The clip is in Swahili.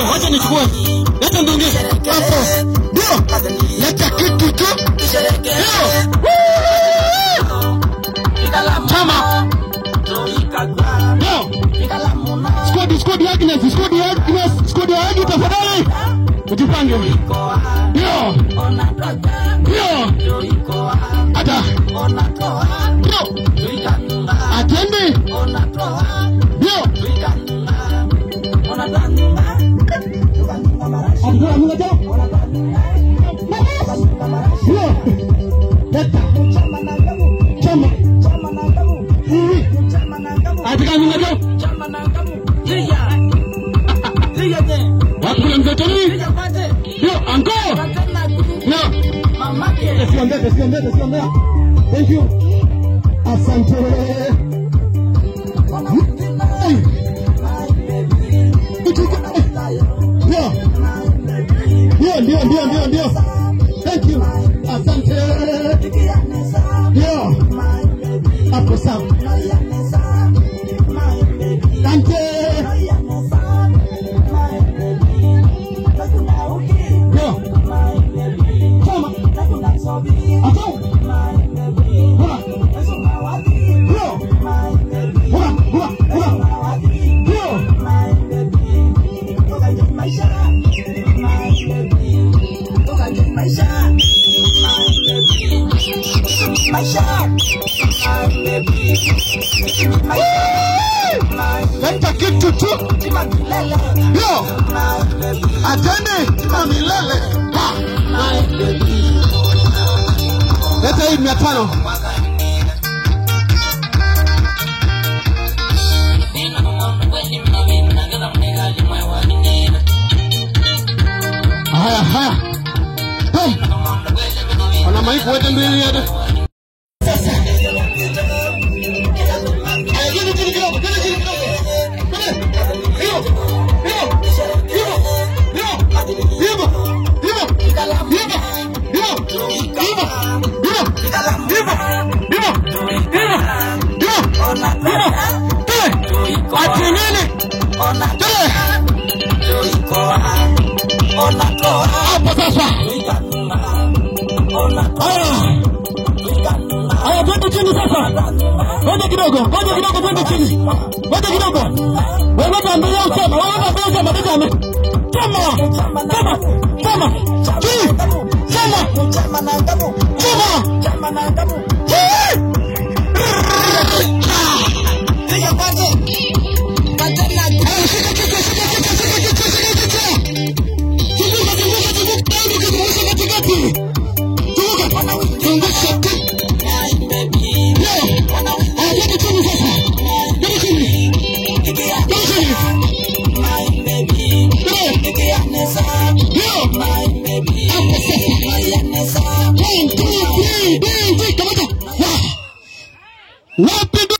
nichukue. Leta ndonge. Hapo. Ndio. Leta kitu tu. Chama. Ndio. Squad Agnes, squad Agnes tafadhali. Ujipange. Ndio. Ata. Ndio. Atende. Ndio. Thank you. Asante. Ndio. Thank you. Asante. Ndio. Hapo sawa. Asante. Ndio. Chama. Ato. Leta kitu tu. Yo. Atende milele. Leta hii 500. Haya. Hey. Ana maiki wote mbili yade. Aya, twende chini sasa. Ngoja kidogo, twende chini. Ngoja kidogo. Wewe ambia usema, What